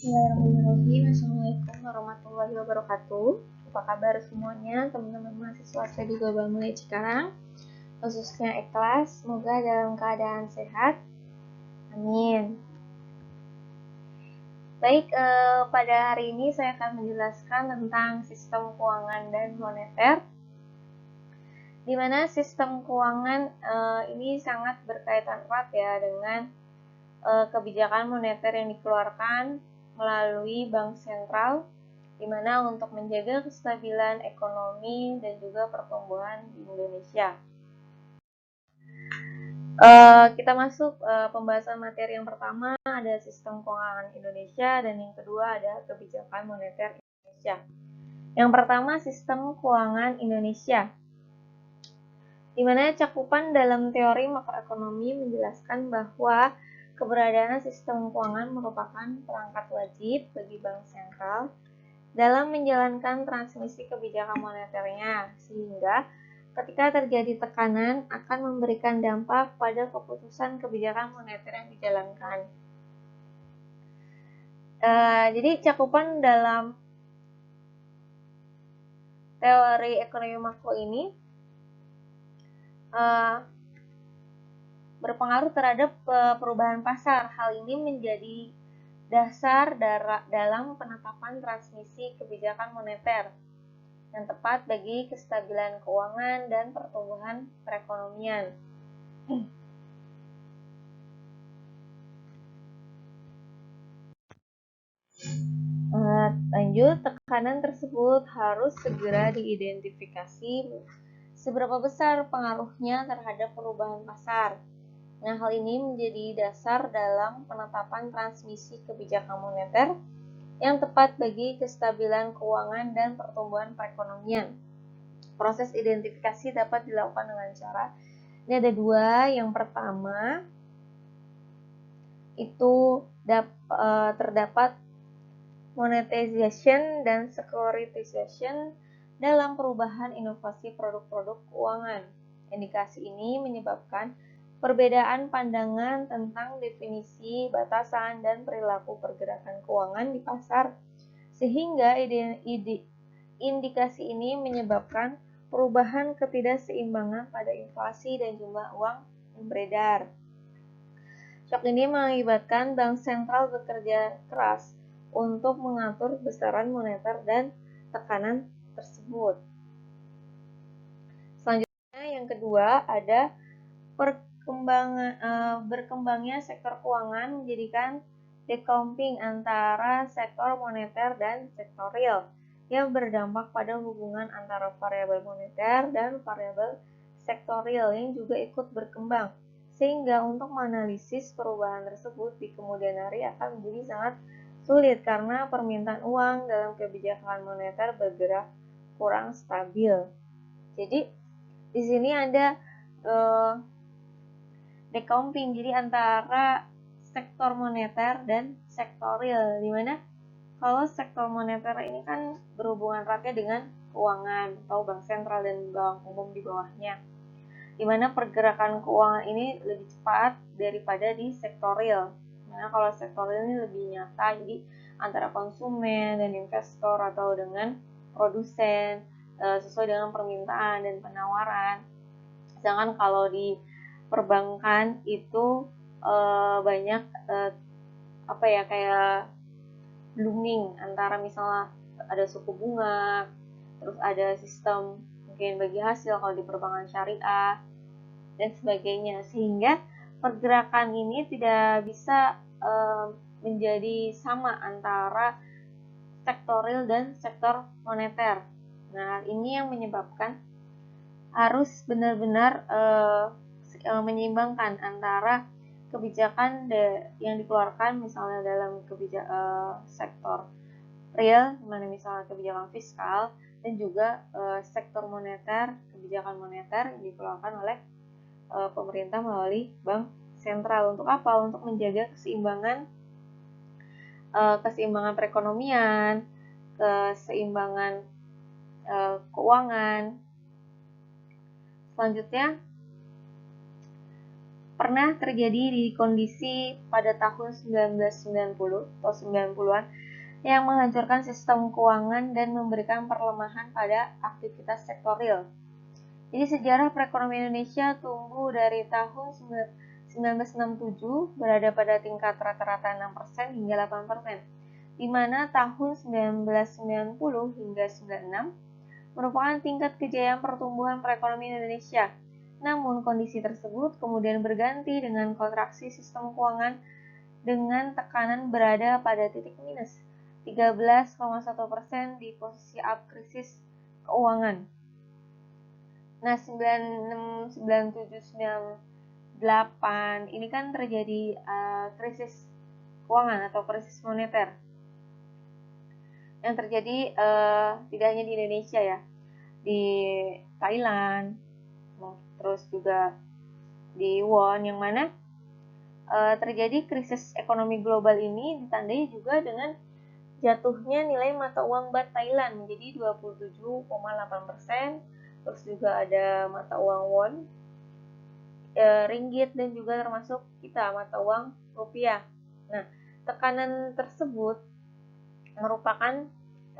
Bismillahirrahmanirrahim. Assalamualaikum warahmatullahi wabarakatuh. Apa kabar semuanya, teman-teman mahasiswa Studi Global Mulai Cikarang, khususnya ikhlas. Semoga dalam keadaan sehat. Amin. Baik, pada hari ini saya akan menjelaskan tentang sistem keuangan dan moneter, di mana sistem keuangan ini sangat berkaitan erat ya dengan kebijakan moneter yang dikeluarkan melalui bank sentral, di mana untuk menjaga kestabilan ekonomi dan juga pertumbuhan di Indonesia. Kita masuk pembahasan materi yang pertama, ada sistem keuangan Indonesia, dan yang kedua ada kebijakan moneter Indonesia. Yang pertama, sistem keuangan Indonesia, di mana cakupan dalam teori makroekonomi menjelaskan bahwa keberadaan sistem keuangan merupakan perangkat wajib bagi bank sentral dalam menjalankan transmisi kebijakan moneternya, sehingga ketika terjadi tekanan akan memberikan dampak pada keputusan kebijakan moneter yang dijalankan. Jadi cakupan dalam teori ekonomi makro ini berpengaruh terhadap perubahan pasar. Hal ini menjadi dasar dalam penetapan transmisi kebijakan moneter yang tepat bagi kestabilan keuangan dan pertumbuhan perekonomian. Lanjut, tekanan tersebut harus segera diidentifikasi seberapa besar pengaruhnya terhadap perubahan pasar. Nah, hal ini menjadi dasar dalam penetapan transmisi kebijakan moneter yang tepat bagi kestabilan keuangan dan pertumbuhan perekonomian. Proses identifikasi dapat dilakukan dengan cara, ini ada dua. Yang pertama, itu terdapat monetization dan securitization dalam perubahan inovasi produk-produk keuangan. Indikasi ini menyebabkan perbedaan pandangan tentang definisi, batasan, dan perilaku pergerakan keuangan di pasar, sehingga indikasi ini menyebabkan perubahan ketidakseimbangan pada inflasi dan jumlah uang yang beredar. Shock ini mengakibatkan bank sentral bekerja keras untuk mengatur besaran moneter dan tekanan tersebut. Selanjutnya, yang kedua, ada berkembangnya sektor keuangan menjadikan decoupling antara sektor moneter dan sektor real yang berdampak pada hubungan antara variabel moneter dan variabel sektorial yang juga ikut berkembang, sehingga untuk menganalisis perubahan tersebut di kemudian hari akan menjadi sangat sulit karena permintaan uang dalam kebijakan moneter bergerak kurang stabil. Jadi di sini ada decoupling, jadi antara sektor moneter dan sektor real, di mana kalau sektor moneter ini kan berhubungan eratnya dengan keuangan atau bank sentral dan bank umum di bawahnya, di mana pergerakan keuangan ini lebih cepat daripada di sektor real. Nah, kalau sektor real ini lebih nyata, jadi antara konsumen dan investor atau dengan produsen sesuai dengan permintaan dan penawaran. Sedangkan kalau di perbankan itu banyak kayak blooming antara misalnya ada suku bunga, terus ada sistem mungkin bagi hasil kalau di perbankan syariah dan sebagainya, sehingga pergerakan ini tidak bisa menjadi sama antara sektor real dan sektor moneter. Nah, ini yang menyebabkan harus benar-benar menyeimbangkan antara kebijakan yang dikeluarkan misalnya dalam sektor real, mana misalnya kebijakan fiskal, dan juga sektor moneter, kebijakan moneter yang dikeluarkan oleh pemerintah melalui bank sentral. Untuk apa? Untuk menjaga keseimbangan perekonomian, keseimbangan keuangan. Selanjutnya, pernah terjadi di kondisi pada tahun 1990 atau 90-an yang menghancurkan sistem keuangan dan memberikan perlemahan pada aktivitas sektor real. Jadi sejarah perekonomian Indonesia tumbuh dari tahun 1967 berada pada tingkat rata-rata 6% hingga 8%, di mana tahun 1990 hingga 96 merupakan tingkat kejayaan pertumbuhan perekonomian Indonesia. Namun kondisi tersebut kemudian berganti dengan kontraksi sistem keuangan dengan tekanan berada pada titik minus 13,1% di posisi up krisis keuangan. Nah, 9798 ini kan terjadi krisis keuangan atau krisis moneter yang terjadi tidak hanya di Indonesia ya, di Thailand, terus juga di won, yang mana terjadi krisis ekonomi global ini ditandai juga dengan jatuhnya nilai mata uang baht Thailand menjadi 27,8%. Terus juga ada mata uang won, ringgit, dan juga termasuk kita mata uang rupiah. Nah, tekanan tersebut merupakan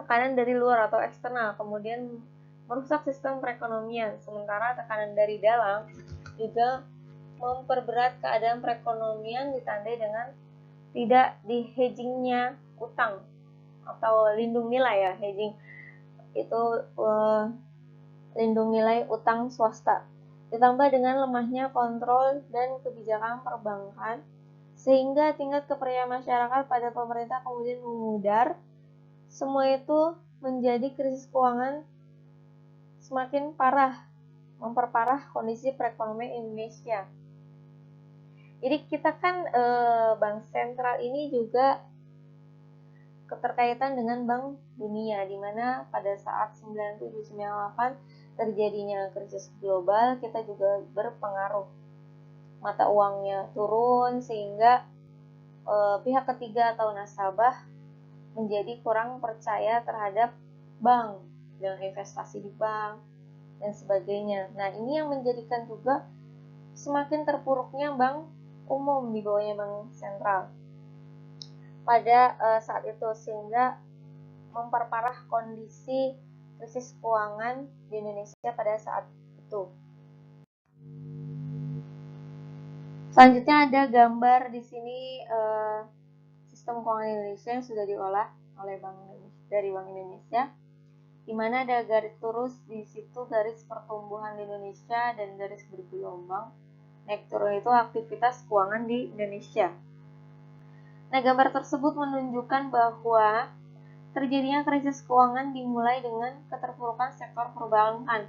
tekanan dari luar atau eksternal, kemudian merusak sistem perekonomian. Sementara tekanan dari dalam juga memperberat keadaan perekonomian ditandai dengan tidak di hedgingnya utang atau lindung nilai ya. Hedging itu lindung nilai utang swasta, ditambah dengan lemahnya kontrol dan kebijakan perbankan, sehingga tingkat kepercayaan masyarakat pada pemerintah kemudian memudar. Semua itu menjadi krisis keuangan semakin parah, memperparah kondisi perekonomian Indonesia. Jadi kita kan bank sentral ini juga keterkaitan dengan Bank Dunia, di mana pada saat 97-98 terjadinya krisis global, kita juga berpengaruh. Mata uangnya turun sehingga pihak ketiga atau nasabah menjadi kurang percaya terhadap bank dengan investasi di bank dan sebagainya. Nah, ini yang menjadikan juga semakin terpuruknya bank umum di bawahnya bank sentral pada saat itu, sehingga memperparah kondisi krisis keuangan di Indonesia pada saat itu. Selanjutnya ada gambar di sini sistem keuangan Indonesia yang sudah diolah oleh Bank Indonesia, di mana ada garis lurus di situ, garis pertumbuhan di Indonesia, dan garis bergelombang. Naik turun itu aktivitas keuangan di Indonesia. Nah, gambar tersebut menunjukkan bahwa terjadinya krisis keuangan dimulai dengan keterpurukan sektor perbankan,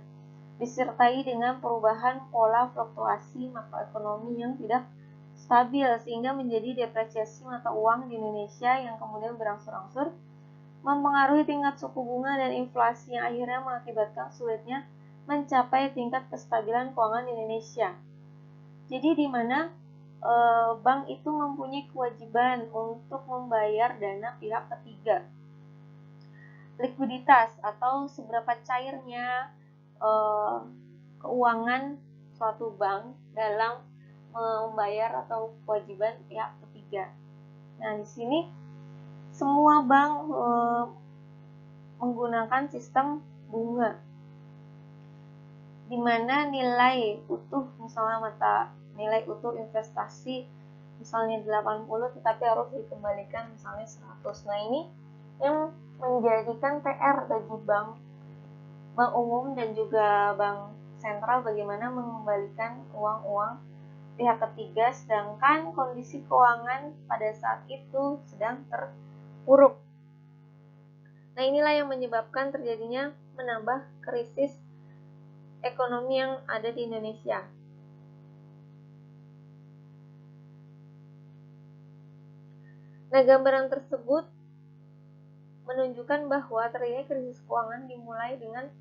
disertai dengan perubahan pola fluktuasi makroekonomi yang tidak stabil, sehingga menjadi depresiasi mata uang di Indonesia yang kemudian berangsur-angsur mempengaruhi tingkat suku bunga dan inflasi yang akhirnya mengakibatkan sulitnya mencapai tingkat kestabilan keuangan di Indonesia. Jadi di mana bank itu mempunyai kewajiban untuk membayar dana pihak ketiga. Likuiditas atau seberapa cairnya keuangan suatu bank dalam membayar atau kewajiban pihak ketiga. Nah, di sini semua bank menggunakan sistem bunga, di mana nilai utuh, misalnya nilai utuh investasi misalnya 80, tetapi harus dikembalikan misalnya 100. Nah, ini yang menjadikan PR bagi bank umum dan juga bank sentral bagaimana mengembalikan uang-uang pihak ketiga, sedangkan kondisi keuangan pada saat itu sedang terpuruk. Nah, inilah yang menyebabkan terjadinya menambah krisis ekonomi yang ada di Indonesia. Nah, gambaran tersebut menunjukkan bahwa terjadinya krisis keuangan dimulai dengan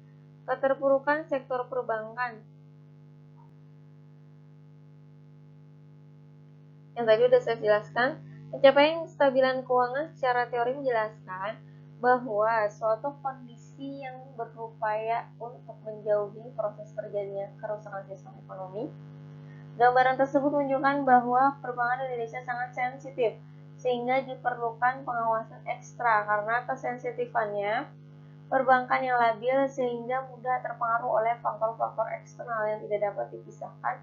keterpurukan sektor perbankan. Yang tadi sudah saya jelaskan, pencapaian kestabilan keuangan secara teori menjelaskan bahwa suatu kondisi yang berupaya untuk menjauhi proses terjadinya kerusakan sistem ekonomi Gambaran tersebut menunjukkan bahwa perbankan Indonesia sangat sensitif, sehingga diperlukan pengawasan ekstra karena kesensitifannya perbankan yang labil sehingga mudah terpengaruh oleh faktor-faktor eksternal yang tidak dapat dipisahkan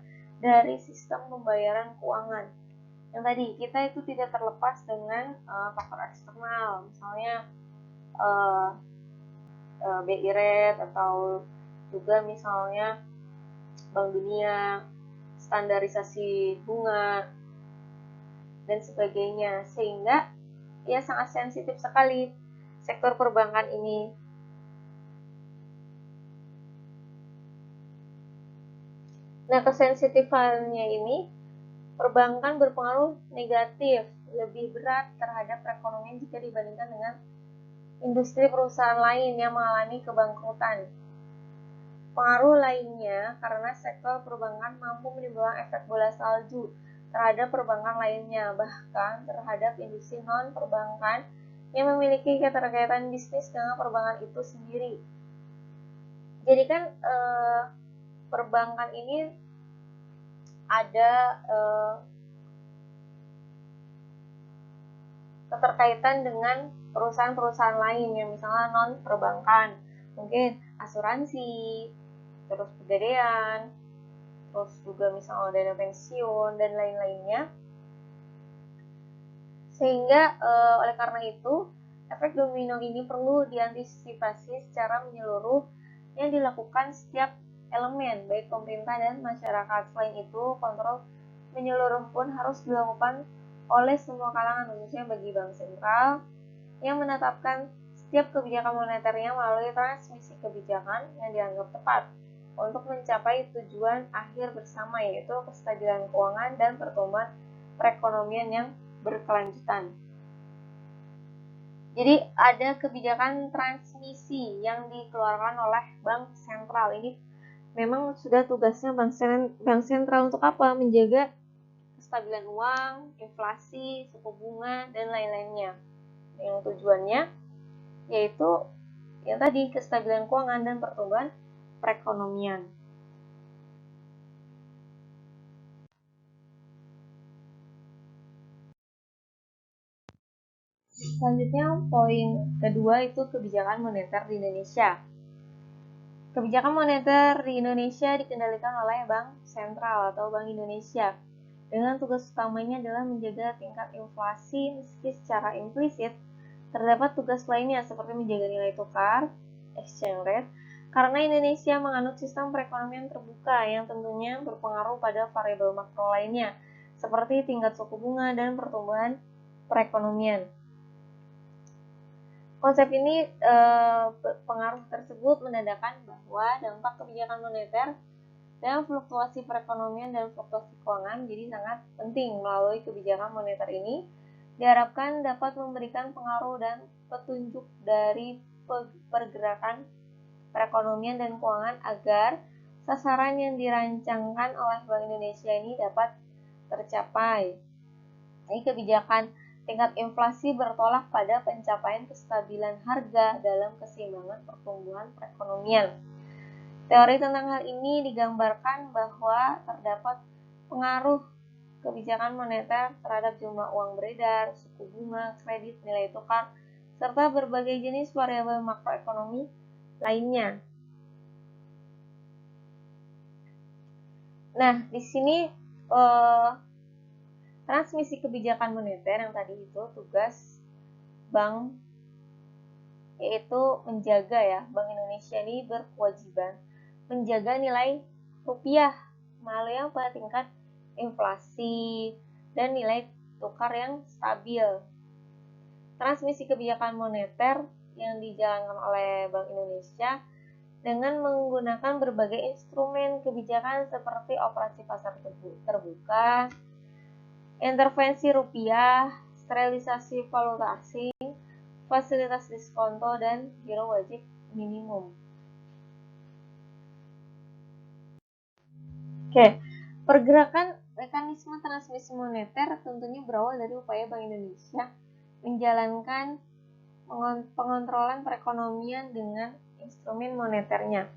dari sistem pembayaran keuangan. Yang tadi kita itu tidak terlepas dengan faktor eksternal, misalnya BI Rate atau juga misalnya Bank Dunia, standarisasi bunga dan sebagainya, sehingga ya sangat sensitif sekali sektor perbankan ini. Nah, kesensitifannya ini perbankan berpengaruh negatif, lebih berat terhadap perekonomian jika dibandingkan dengan industri perusahaan lain yang mengalami kebangkrutan. Pengaruh lainnya karena sektor perbankan mampu menimbulkan efek bola salju terhadap perbankan lainnya, bahkan terhadap industri non-perbankan yang memiliki keterkaitan bisnis dengan perbankan itu sendiri. Jadi kan perbankan ini ada keterkaitan dengan perusahaan-perusahaan lain yang misalnya non-perbankan, mungkin asuransi, terus pegadaian, terus juga misalnya dana pensiun dan lain-lainnya. Sehingga oleh karena itu efek domino ini perlu diantisipasi secara menyeluruh yang dilakukan setiap elemen baik pemerintah dan masyarakat. Selain itu kontrol menyeluruh pun harus dilakukan oleh semua kalangan, khususnya bagi bank sentral yang menetapkan setiap kebijakan moneternya melalui transmisi kebijakan yang dianggap tepat untuk mencapai tujuan akhir bersama, yaitu kestabilan keuangan dan pertumbuhan perekonomian yang berkelanjutan. Jadi ada kebijakan transmisi yang dikeluarkan oleh bank sentral. Ini memang sudah tugasnya bank sentral untuk apa? Menjaga kestabilan uang, inflasi, suku bunga, dan lain-lainnya. Yang tujuannya yaitu yang tadi kestabilan keuangan dan pertumbuhan perekonomian. Selanjutnya poin kedua itu kebijakan moneter di Indonesia. Kebijakan moneter di Indonesia dikendalikan oleh Bank Sentral atau Bank Indonesia dengan tugas utamanya adalah menjaga tingkat inflasi, meski secara implisit terdapat tugas lainnya seperti menjaga nilai tukar, exchange rate, karena Indonesia menganut sistem perekonomian terbuka yang tentunya berpengaruh pada variabel makro lainnya, seperti tingkat suku bunga dan pertumbuhan perekonomian. Konsep ini pengaruh tersebut menandakan bahwa dampak kebijakan moneter dan fluktuasi perekonomian dan fluktuasi keuangan jadi sangat penting. Melalui kebijakan moneter ini diharapkan dapat memberikan pengaruh dan petunjuk dari pergerakan perekonomian dan keuangan agar sasaran yang dirancangkan oleh Bank Indonesia ini dapat tercapai. Ini kebijakan tingkat inflasi bertolak pada pencapaian kestabilan harga dalam keseimbangan pertumbuhan perekonomian. Teori tentang hal ini digambarkan bahwa terdapat pengaruh kebijakan moneter terhadap jumlah uang beredar, suku bunga, kredit, nilai tukar, serta berbagai jenis variabel makroekonomi lainnya. Nah, di sini transmisi kebijakan moneter yang tadi itu tugas bank, yaitu menjaga Bank Indonesia ini berkewajiban menjaga nilai rupiah melalui yang pada tingkat inflasi dan nilai tukar yang stabil. Transmisi kebijakan moneter yang dijalankan oleh Bank Indonesia dengan menggunakan berbagai instrumen kebijakan seperti operasi pasar terbuka, intervensi rupiah, sterilisasi valuta asing, fasilitas diskonto, dan giro wajib minimum. Oke, pergerakan mekanisme transmisi moneter tentunya berawal dari upaya Bank Indonesia menjalankan pengontrolan perekonomian dengan instrumen moneternya.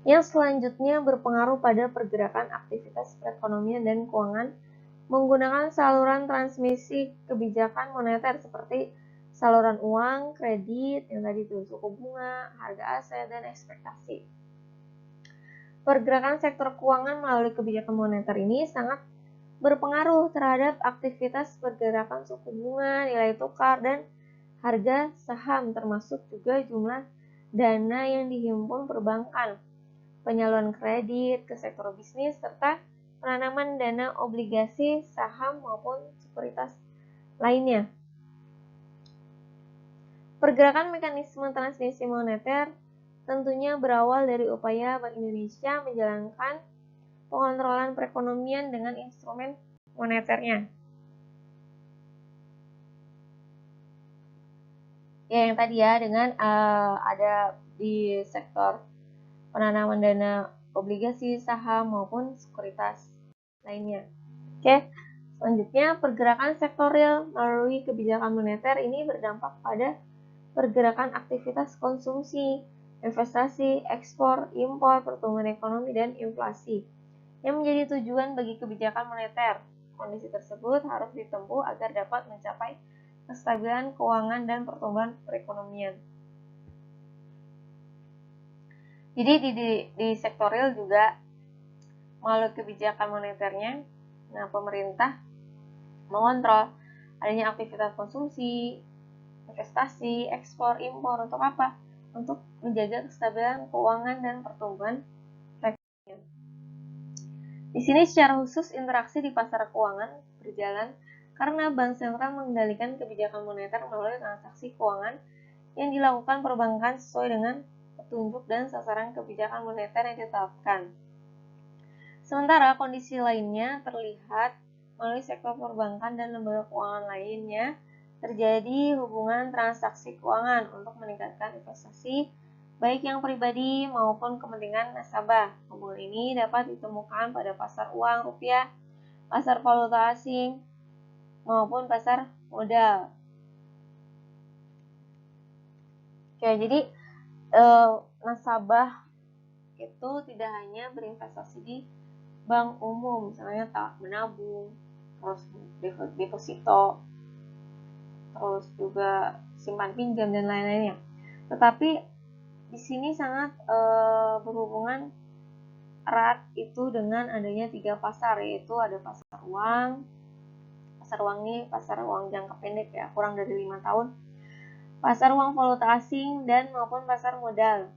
Yang selanjutnya berpengaruh pada pergerakan aktivitas perekonomian dan keuangan menggunakan saluran transmisi kebijakan moneter seperti saluran uang, kredit, yang tadi itu suku bunga, harga aset, dan ekspektasi. Pergerakan sektor keuangan melalui kebijakan moneter ini sangat berpengaruh terhadap aktivitas pergerakan suku bunga, nilai tukar, dan harga saham, termasuk juga jumlah dana yang dihimpun perbankan, penyaluran kredit ke sektor bisnis, serta penanaman dana obligasi, saham, maupun sekuritas lainnya. Pergerakan mekanisme transmisi moneter tentunya berawal dari upaya Bank Indonesia menjalankan pengontrolan perekonomian dengan instrumen moneternya. Ya, yang tadi ya, dengan ada di sektor penanaman dana obligasi, saham, maupun sekuritas lainnya. Oke, selanjutnya pergerakan sektor real melalui kebijakan moneter ini berdampak pada pergerakan aktivitas konsumsi, investasi, ekspor, impor, pertumbuhan ekonomi, dan inflasi yang menjadi tujuan bagi kebijakan moneter. Kondisi tersebut harus ditempuh agar dapat mencapai kestabilan keuangan dan pertumbuhan perekonomian. Jadi di sektor real juga melalui kebijakan moneternya, nah pemerintah mengontrol adanya aktivitas konsumsi, investasi, ekspor, impor untuk apa? Untuk menjaga kestabilan keuangan dan pertumbuhan perekonomian. Di sini secara khusus interaksi di pasar keuangan berjalan karena Bank Sentral mengendalikan kebijakan moneter melalui transaksi keuangan yang dilakukan perbankan sesuai dengan petunjuk dan sasaran kebijakan moneter yang ditetapkan. Sementara kondisi lainnya terlihat melalui sektor perbankan dan lembaga keuangan lainnya terjadi hubungan transaksi keuangan untuk meningkatkan investasi baik yang pribadi maupun kepentingan nasabah. Hubungan ini dapat ditemukan pada pasar uang rupiah, pasar valuta asing, maupun pasar modal. Oke, jadi nasabah itu tidak hanya berinvestasi di bank umum, misalnya menabung, terus deposito, terus juga simpan pinjam dan lain-lainnya. Tetapi di sini sangat berhubungan erat itu dengan adanya 3 pasar, yaitu ada pasar uang. Pasar uang ini pasar uang jangka pendek ya, kurang dari 5 tahun. Pasar uang valuta asing dan maupun pasar modal.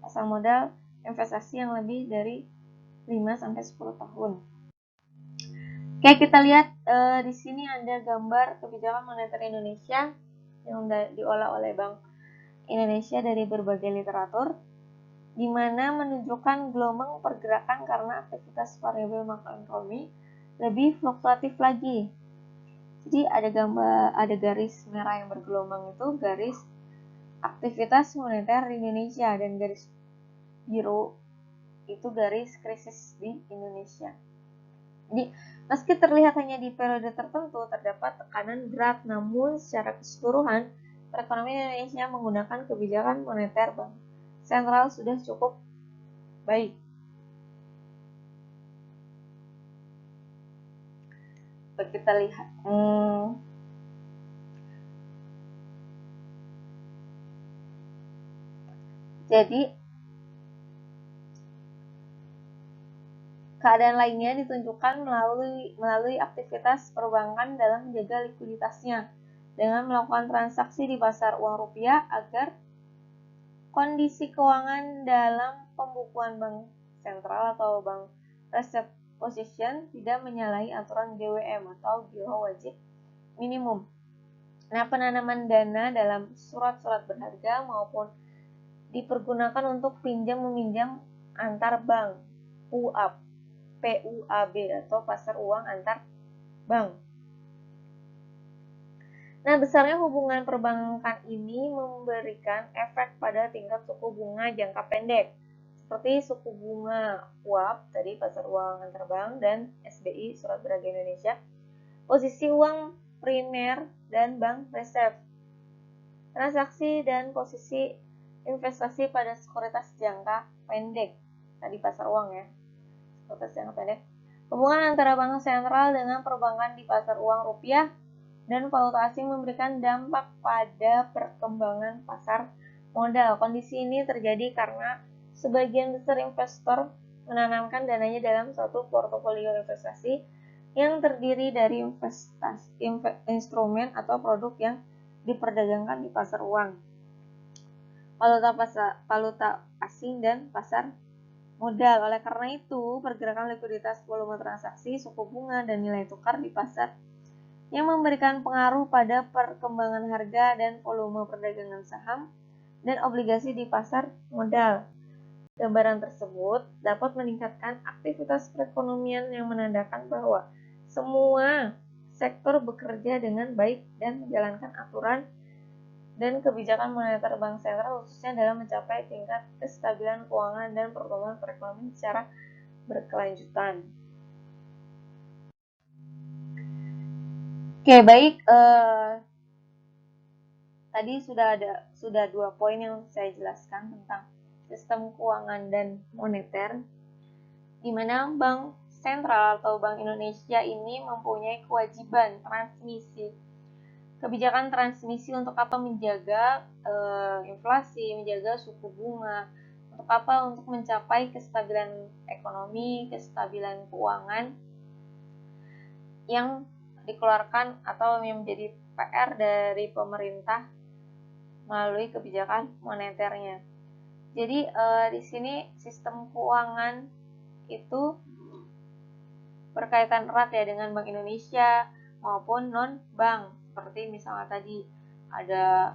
Pasar modal investasi yang lebih dari 5-10 tahun. Oke, kita lihat di sini ada gambar kebijakan moneter Indonesia yang diolah oleh Bank Indonesia dari berbagai literatur, di mana menunjukkan gelombang pergerakan karena aktivitas variabel makroekonomi lebih fluktuatif lagi. Jadi ada garis merah yang bergelombang itu garis aktivitas moneter di Indonesia, dan garis biru itu garis krisis di Indonesia. Jadi meski terlihat hanya di periode tertentu terdapat tekanan berat, namun secara keseluruhan perekonomian Indonesia menggunakan kebijakan moneter Bank Sentral sudah cukup baik. Kita lihat. Jadi keadaan lainnya ditunjukkan melalui aktivitas perbankan dalam menjaga likuiditasnya dengan melakukan transaksi di pasar uang rupiah agar kondisi keuangan dalam pembukuan bank sentral atau bank reserve position tidak menyalahi aturan GWM atau giro wajib minimum. Nah, penanaman dana dalam surat-surat berharga maupun dipergunakan untuk pinjam-meminjam antar bank, PUAB atau pasar uang antar bank. Nah, besarnya hubungan perbankan ini memberikan efek pada tingkat suku bunga jangka pendek, seperti suku bunga UAP, tadi pasar uang antar bank, dan SBI, surat berharga Indonesia, posisi uang primer, dan bank reserve. Transaksi dan posisi investasi pada sekuritas jangka pendek. Tadi pasar uang ya, sekuritas jangka pendek. Hubungan antara bank sentral dengan perbankan di pasar uang rupiah dan valuta asing memberikan dampak pada perkembangan pasar modal. Kondisi ini terjadi karena sebagian besar investor menanamkan dananya dalam suatu portofolio investasi yang terdiri dari instrumen atau produk yang diperdagangkan di pasar uang, valuta asing, dan pasar modal. Oleh karena itu, pergerakan likuiditas, volume transaksi, suku bunga, dan nilai tukar di pasar yang memberikan pengaruh pada perkembangan harga dan volume perdagangan saham dan obligasi di pasar modal. Gambaran tersebut dapat meningkatkan aktivitas perekonomian yang menandakan bahwa semua sektor bekerja dengan baik dan menjalankan aturan dan kebijakan moneter bank sentral, khususnya dalam mencapai tingkat kestabilan keuangan dan pertumbuhan perekonomian secara berkelanjutan. Oke, baik. Tadi sudah 2 poin yang saya jelaskan tentang sistem keuangan dan moneter, di mana Bank Sentral atau Bank Indonesia ini mempunyai kewajiban transmisi, kebijakan transmisi untuk apa? Menjaga inflasi, menjaga suku bunga, untuk apa? Untuk mencapai kestabilan ekonomi, kestabilan keuangan yang dikeluarkan atau yang menjadi PR dari pemerintah melalui kebijakan moneternya. Jadi di sini sistem keuangan itu berkaitan erat ya dengan Bank Indonesia maupun non-bank. Seperti misalnya tadi ada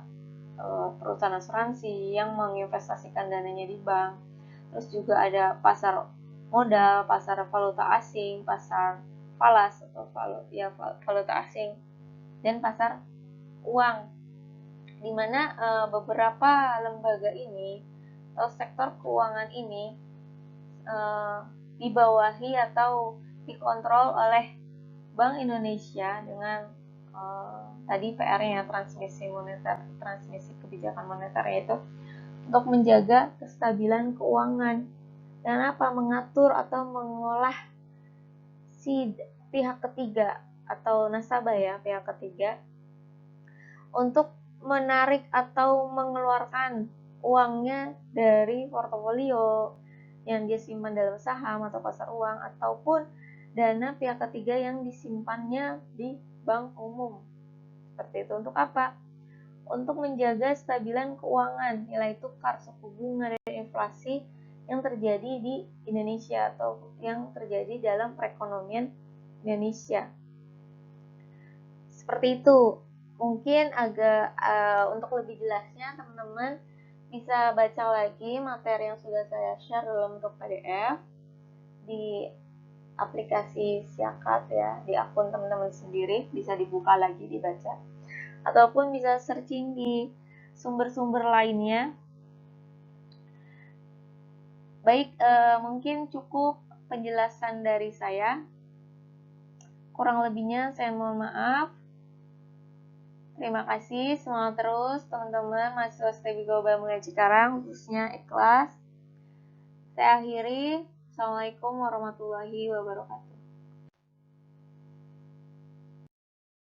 perusahaan asuransi yang menginvestasikan dananya di bank. Terus juga ada pasar modal, pasar valuta asing, pasar falas atau valuta asing, dan pasar uang, di mana beberapa lembaga ini atau sektor keuangan ini dibawahi atau dikontrol oleh Bank Indonesia dengan tadi PR-nya transmisi kebijakan moneter, yaitu untuk menjaga kestabilan keuangan dan mengatur atau mengolah si pihak ketiga atau nasabah ya, pihak ketiga, untuk menarik atau mengeluarkan uangnya dari portofolio yang dia simpan dalam saham atau pasar uang, ataupun dana pihak ketiga yang disimpannya di bank umum. Seperti itu. Untuk apa? Untuk menjaga stabilan keuangan, nilai tukar, suku bunga, dan inflasi yang terjadi di Indonesia atau yang terjadi dalam perekonomian Indonesia. Seperti itu. Mungkin agak untuk lebih jelasnya teman-teman bisa baca lagi materi yang sudah saya share dalam bentuk PDF di aplikasi Siakat ya, di akun teman-teman sendiri, bisa dibuka lagi, dibaca, ataupun bisa searching di sumber-sumber lainnya. Baik, mungkin cukup penjelasan dari saya. Kurang lebihnya saya mohon maaf. Terima kasih, semangat terus teman-teman mahasiswa STB Global Mulia Cikarang, khususnya Ikhlas. Saya akhiri. Assalamualaikum warahmatullahi wabarakatuh.